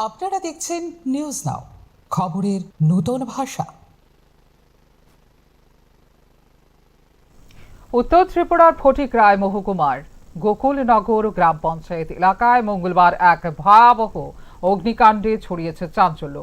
আপনারা দেখছেন news now, খবরের নতুন ভাষা। উত্তর ত্রিপুরার ফটিকরায় মহকুমার গোকুলনগর গ্রাম পঞ্চায়েত এলাকায় মঙ্গলবার এক ভয়াবহ অগ্নিকাণ্ডে ছড়িয়েছে চাঞ্চল্য।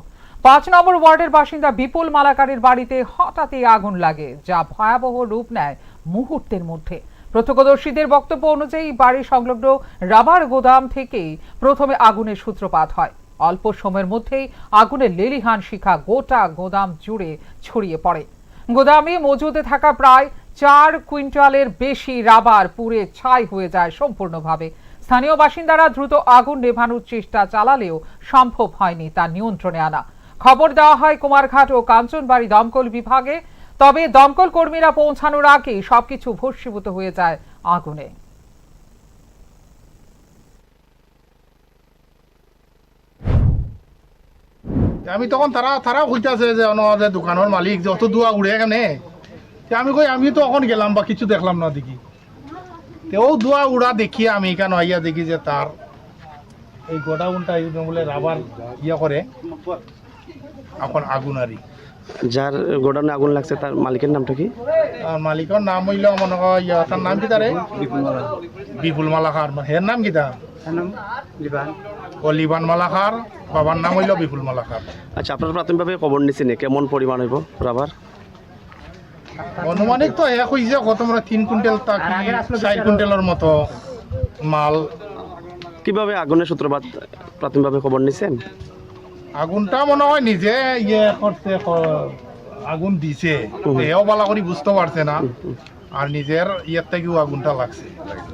৫ নম্বর ওয়ার্ডের বাসিন্দা বিপুল মালাকারের বাড়িতে হঠাৎই আগুন লাগে, যা ভয়াবহ রূপ নেয় মুহূর্তের মধ্যে। প্রত্যক্ষদর্শীদের বক্তব্য অনুযায়ী বাড়ি সংলগ্ন রাবার গোদাম থেকেই প্রথমে আগুনের সূত্রপাত হয়। অল্প সময়ের মধ্যেই আগুনের লেলিহান শিখা গোটা গোদাম জুড়ে ছড়িয়ে পড়ে। গোদামে মজুদে থাকা প্রায় ৪ কুইন্টালের বেশি রাবার পুড়ে ছাই হয়ে যায় সম্পূর্ণভাবে। স্থানীয় বাসিন্দারা দ্রুত আগুন নেভানোর চেষ্টা চালালেও সম্ভব হয়নি তা নিয়ন্ত্রণে আনা। খবর দেওয়া হয় কুমারঘাট ও কাঞ্চনবাড়ি দমকল বিভাগে, তবে দমকল কর্মীরা পৌঁছানোর আগেই সবকিছু ভস্মীভূত হয়ে যায় আগুনে। আমি তখন তারা কইতাছে যে আমাদের দোকানের মালিক যত দুয়া উড়ে কেনে, আমি কই আমি তো এখন গেলাম বা কিছু দেখলাম না দেখি। তেও দুয়া উড়া দেখি আমি এখানে আইয়া দেখি যে তার এই গোডাউনটা বলে রাবার ইয়া করে এখন আগুন আরি। যার গোডাউনে আগুন লাগছে তার মালিকের নামটা কি? আর মালিকের নাম হইল মনে হয় তার নাম কি তারে বিপুল মালাকার। হের নাম কি তার? লিবান মালাকার। বাবার নাম হইল বিপুল মালাকার। আচ্ছা, আপনারা প্রাথমিকভাবে খবর নিচ্ছেন কেমন পরিমাণ হইব রাবার? অনুমানিক তো এক হয়েছে কত মানে ৩ কুইন্টাল ৪ কুইন্টালের মতো মাল। কিভাবে আগুনের সূত্রপাত প্রাথমিকভাবে খবর নিচ্ছেন? আগুনটা মনে হয় নিজে ইয়ে করছে, আগুন দিছে, এও বালা করে বুঝতে পারছে না, আর নিজের ইয়ের থেকেও আগুনটা লাগছে।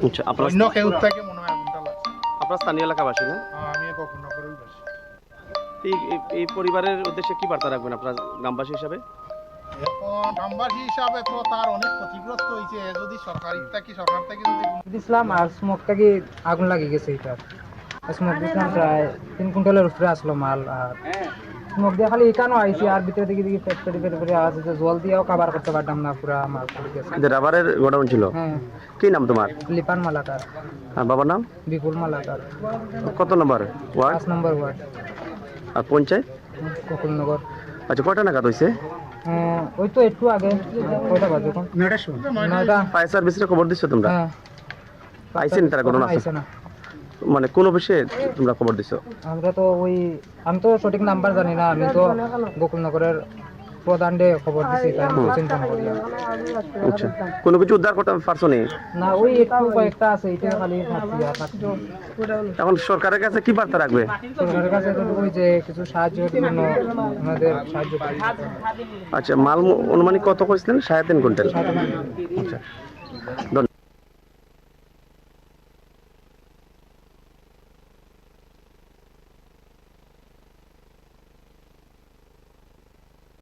আচ্ছা, আপনার অন্য কেউ থেকে মনে হয় আগুনটা লাগছে। আপনার স্থানীয় এলাকাবাসী না? আমি কখনো করেই বাসি। এই পরিবারের উদ্দেশ্যে কি বার্তা রাখবেন আপনার গ্রামবাসী হিসাবে? এখন গ্রামবাসী হিসাবে তো তার অনেক ক্ষতিগ্রস্ত হয়েছে। যদি সরকার থেকে যদি দিছিলাম আর স্মোক থেকে আগুন লাগে গেছে। এটা স্মোক দিছিলাম প্রায় ৩ কুইন্টালের উপরে আসলো মাল। আর স্মোক দিয়ে খালি এখানেও আইসি, আর ভিতরে দিকে দিকে ফ্যাক্টরি আছে যে জল দিয়েও কাবার করতে পারতাম না, পুরা মাল পড়ে গেছে। রাবারের গোডাউন ছিল? হ্যাঁ। কি নাম তোমার? লিপান মালাকার। আর বাবার নাম? বিপুল মালাকার। কত নম্বর ওয়ার্ড? ৫ নম্বর ওয়ার্ড। আর পঞ্চায়েত? গোকুলনগর। আচ্ছা, কয়টা নাগাদ হয়েছে? ওই তো একটু আগে। কয়টা বাজে? ৯টার সময়। 9টা। ফায়ার সার্ভিসে খবর দিচ্ছ তোমরা? হ্যাঁ। আইসেন তারা ঘটনা আইসে না। মানে কোন অফিসে তোমরা খবর দিছো? আমরা তো আমি তো সঠিক নাম্বার জানি না, আমি তো গোকুলনগরের প্রধানকে খবর দিছি, তাই আমি চিন্তা না করি। আচ্ছা, কোনো কিছু উদ্ধার করতে পারছো নি? না, ওই একটু কয়েকটা আছে, এটা খালি থাকছি আর থাকছি। এখন সরকারের কাছে কি বার্তা রাখবে? সরকারের কাছে তো ওই যে কিছু সাহায্যের জন্য আমাদের সাহায্য করি। আচ্ছা, মাল অনুমানিক কত কইছিলেন? ৩.৫ কুইন্টাল। আচ্ছা, ধন্যবাদ।